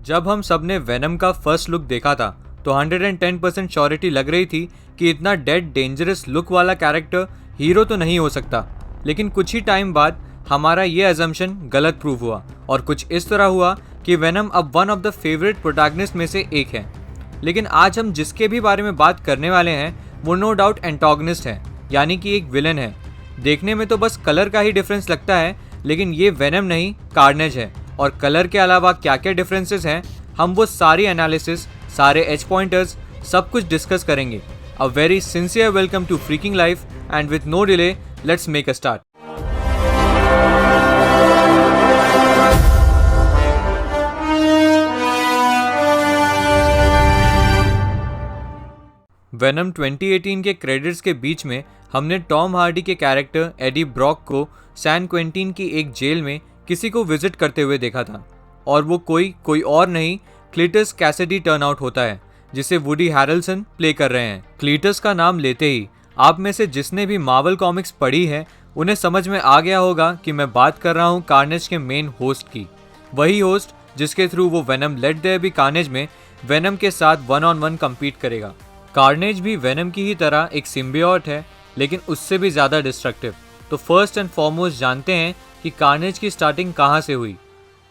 जब हम सब ने वेनम का फर्स्ट लुक देखा था तो 110% श्योरिटी लग रही थी कि इतना डेड डेंजरस लुक वाला कैरेक्टर हीरो तो नहीं हो सकता। लेकिन कुछ ही टाइम बाद हमारा ये अजम्पशन गलत प्रूव हुआ और कुछ इस तरह हुआ कि वेनम अब one of the favourite protagonist में से एक है। लेकिन आज हम जिसके भी बारे में बात करने वाले हैं वो नो डाउट एंटागनिस्ट है, यानी कि एक विलन है। देखने में तो बस कलर का ही डिफरेंस लगता है, लेकिन ये वेनम नहीं कार्नेज है। और कलर के अलावा क्या क्या डिफरेंसेस हैं, हम वो सारी एनालिसिस, सारे एज पॉइंटर्स, सब कुछ डिस्कस करेंगे। A very sincere welcome to freaking life and with no delay let's make a start. Venom 2018 के क्रेडिट्स के बीच में हमने टॉम हार्डी के कैरेक्टर एडी ब्रॉक को सैन क्वेंटिन की एक जेल में किसी को विजिट करते हुए देखा था। और वो कोई और नहीं क्लीटस कैसिडी टर्न आउट होता है, जिसे वुडी हैरेल्सन प्ले कर रहे हैं। क्लीटस का नाम लेते ही आप में से जिसने भी मार्वल कॉमिक्स पढ़ी है उन्हें समझ में आ गया होगा कि मैं बात कर रहा हूँ कार्नेज के मेन होस्ट की। वही होस्ट जिसके थ्रू वो Venom Let There Be Carnage में वेनम के साथ 1-on-1 कम्पीट करेगा। कार्नेज भी वेनम की ही तरह एक सिम्बियोट है, लेकिन उससे भी ज़्यादा डिस्ट्रक्टिव। तो फर्स्ट एंड फॉरमोस्ट जानते हैं कि कार्नेज की स्टार्टिंग कहाँ से हुई।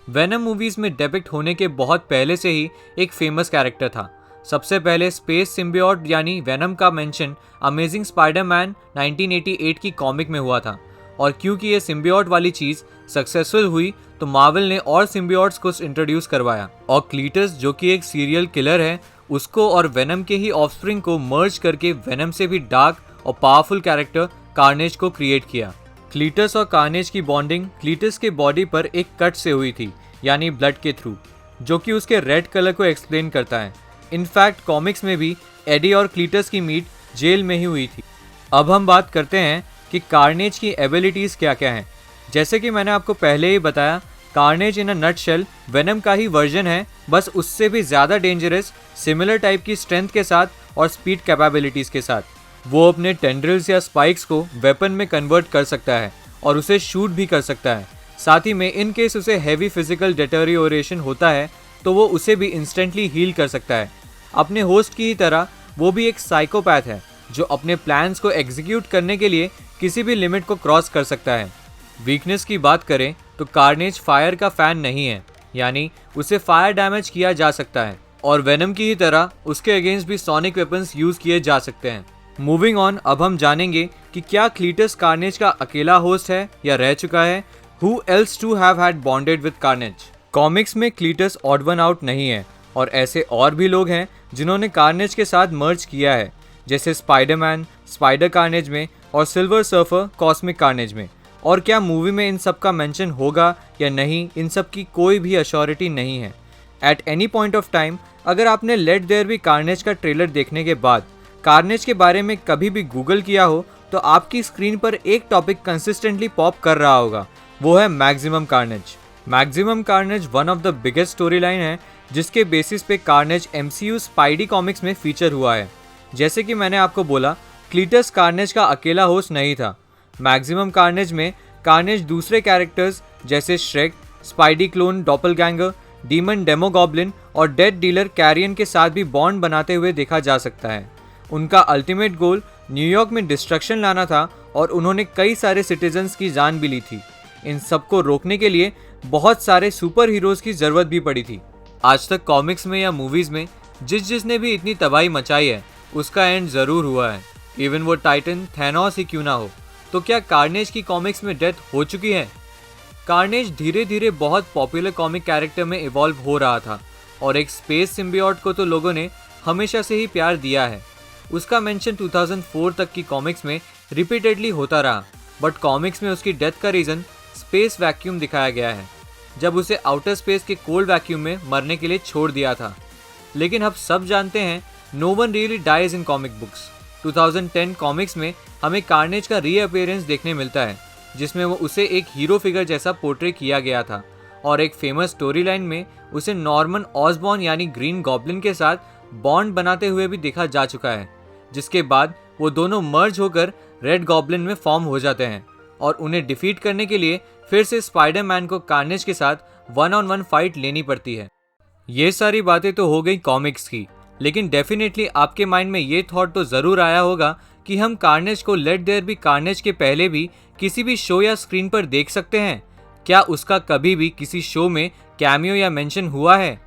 वेनम मूवीज़ में डेपिक्ट होने के बहुत पहले से ही एक फेमस कैरेक्टर था। सबसे पहले स्पेस सिम्बियोट यानी वेनम का मेंशन अमेजिंग स्पाइडरमैन 1988 की कॉमिक में हुआ था। और क्योंकि ये सिम्बियोट वाली चीज़ सक्सेसफुल हुई तो मार्वल ने और सिम्बियोट्स को इंट्रोड्यूस करवाया। और क्लीटस जो कि एक सीरियल किलर है, उसको और वेनम के ही ऑफस्प्रिंग को मर्ज करके वेनम से भी डार्क और पावरफुल कैरेक्टर कार्नेज को क्रिएट किया। क्लीटस और कार्नेज की बॉन्डिंग क्लीटस के बॉडी पर एक कट से हुई थी, यानी ब्लड के थ्रू, जो कि उसके रेड कलर को एक्सप्लेन करता है। इनफैक्ट कॉमिक्स में भी एडी और क्लीटस की मीट जेल में ही हुई थी। अब हम बात करते हैं कि कार्नेज की एबिलिटीज़ क्या क्या हैं। जैसे कि मैंने आपको पहले ही बताया, carnage in a nutshell venom का ही वर्जन है, बस उससे भी ज़्यादा डेंजरस, सिमिलर टाइप की स्ट्रेंथ के साथ और स्पीड कैपेबिलिटीज़ के साथ। वो अपने टेंड्रिल्स या स्पाइक्स को वेपन में कन्वर्ट कर सकता है और उसे शूट भी कर सकता है। साथ ही में इन केस उसे हैवी फिजिकल डिटेरियोरेशन होता है तो वो उसे भी इंस्टेंटली हील कर सकता है। अपने होस्ट की ही तरह वो भी एक साइकोपैथ है जो अपने प्लान्स को एग्जीक्यूट करने के लिए किसी भी लिमिट को क्रॉस कर सकता है। वीकनेस की बात करें तो कार्नेज फायर का फैन नहीं है, यानी उसे फायर डैमेज किया जा सकता है और वेनम की ही तरह उसके अगेंस्ट भी सोनिक वेपन्स यूज़ किए जा सकते हैं। मूविंग ऑन, अब हम जानेंगे कि क्या क्लीटस कार्नेज का अकेला होस्ट है या रह चुका है। Who else to have had bonded with Carnage? Comics में क्लीटस ऑड वन आउट नहीं है और ऐसे और भी लोग हैं जिन्होंने कार्नेज के साथ मर्ज किया है, जैसे स्पाइडरमैन स्पाइडर कार्नेज में और सिल्वर सर्फर कॉस्मिक कार्नेज में। और क्या मूवी में इन सब का मेंशन होगा या नहीं, इन सब की कोई भी अश्योरिटी नहीं है। At any point of time अगर आपने लेट देयर बी कार्नेज का ट्रेलर देखने के बाद कार्नेज के बारे में कभी भी गूगल किया हो तो आपकी स्क्रीन पर एक टॉपिक कंसिस्टेंटली पॉप कर रहा होगा, वो है maximum carnage. Maximum carnage one of the biggest story line है जिसके बेसिस पे कार्नेज MCU स्पाइडी कॉमिक्स में फीचर हुआ है। जैसे कि मैंने आपको बोला, क्लीटस कार्नेज का अकेला होस्ट नहीं था। मैक्सिमम कार्नेज में कार्नेज दूसरे कैरेक्टर्स जैसे श्रेक, स्पाइडी क्लोन डॉपलगैंगर, डीमन डेमोगॉब्लिन और डेड डीलर कैरियन के साथ भी बॉन्ड बनाते हुए देखा जा सकता है। उनका अल्टीमेट गोल न्यूयॉर्क में डिस्ट्रक्शन लाना था और उन्होंने कई सारे सिटीजन्स की जान भी ली थी। इन सबको रोकने के लिए बहुत सारे सुपर हीरोज़ की ज़रूरत भी पड़ी थी। आज तक कॉमिक्स में या मूवीज़ में जिसने भी इतनी तबाही मचाई है उसका एंड ज़रूर हुआ है, इवन वो टाइटन थैनोस ही क्यों ना हो। तो क्या कार्नेज की कॉमिक्स में डेथ हो चुकी है? कार्नेज धीरे धीरे बहुत पॉपुलर कॉमिक कैरेक्टर में इवॉल्व हो रहा था और एक स्पेस सिम्बियोट को तो लोगों ने हमेशा से ही प्यार दिया है। उसका मेंशन 2004 तक की कॉमिक्स में रिपीटेडली होता रहा, बट कॉमिक्स में उसकी डेथ का रीज़न स्पेस वैक्यूम दिखाया गया है, जब उसे आउटर स्पेस के कोल्ड वैक्यूम में मरने के लिए छोड़ दिया था। लेकिन अब सब जानते हैं no one really dies in comic books. 2010 comics में हमें कार्नेज का रीअपीयरेंस देखने मिलता है, जिसमें वो उसे एक हीरो फिगर जैसा पोर्ट्रे किया गया था और एक फेमस स्टोरी लाइन में उसे नॉर्मन ऑसबॉर्न यानी ग्रीन गॉब्लिन के साथ बॉन्ड बनाते हुए भी देखा जा चुका है, जिसके बाद वो दोनों मर्ज होकर रेड गॉब्लिन में फॉर्म हो जाते हैं और उन्हें डिफीट करने के लिए फिर से स्पाइडरमैन को कार्नेज के साथ 1-on-1 फाइट लेनी पड़ती है। ये सारी बातें तो हो गई कॉमिक्स की, लेकिन डेफिनेटली आपके माइंड में ये थॉट तो ज़रूर आया होगा कि हम कार्नेज को लेट देयर बी कार्नेज के पहले भी किसी भी शो या स्क्रीन पर देख सकते हैं। क्या उसका कभी भी किसी शो में कैमियो या मेंशन हुआ है?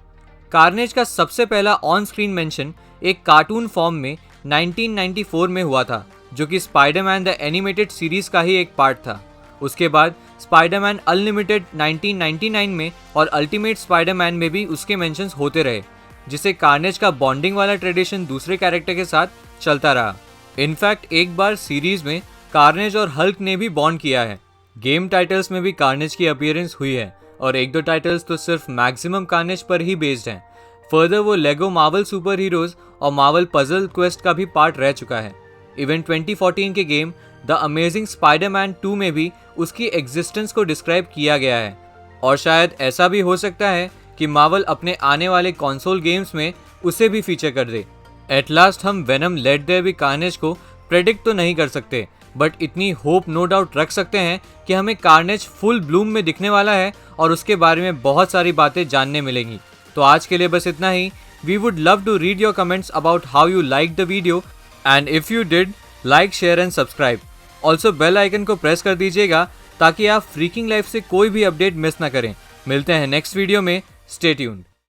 कार्नेज का सबसे पहला ऑन स्क्रीन मेंशन एक कार्टून फॉर्म में 1994 में हुआ था, जो कि स्पाइडरमैन द एनिमेटेड सीरीज का ही एक पार्ट था। उसके बाद स्पाइडरमैन अनलिमिटेड 1999 में और अल्टीमेट स्पाइडरमैन में भी उसके मेंशंस होते रहे, जिससे कार्नेज का बॉन्डिंग वाला ट्रेडिशन दूसरे कैरेक्टर के साथ चलता रहा। इनफैक्ट एक बार सीरीज में कार्नेज और हल्क ने भी बॉन्ड किया है। गेम टाइटल्स में भी कार्नेज की अपीयरेंस हुई है और एक दो टाइटल्स तो सिर्फ मैक्सिमम कार्नेज पर ही बेस्ड हैं। फर्दर वो लेगो मार्वल सुपर हीरोज और मार्वल पजल क्वेस्ट का भी पार्ट रह चुका है। इवन 2014 के गेम द अमेजिंग स्पाइडरमैन 2 में भी उसकी एग्जिस्टेंस को डिस्क्राइब किया गया है। और शायद ऐसा भी हो सकता है कि मार्वल अपने आने वाले कंसोल गेम्स में उसे भी फीचर कर दे। एट लास्ट हम Venom Let There Be Carnage को प्रेडिक्ट तो नहीं कर सकते, बट इतनी होप नो डाउट रख सकते हैं कि हमें कार्नेज फुल ब्लूम में दिखने वाला है और उसके बारे में बहुत सारी बातें जानने मिलेंगी। तो आज के लिए बस इतना ही। We would love to read your comments about how you like the video, and if you did, like, share and subscribe. Also bell icon को प्रेस कर दीजिएगा ताकि आप फ्रीकिंग लाइफ से कोई भी अपडेट मिस ना करें। मिलते हैं नेक्स्ट वीडियो में। Stay tuned.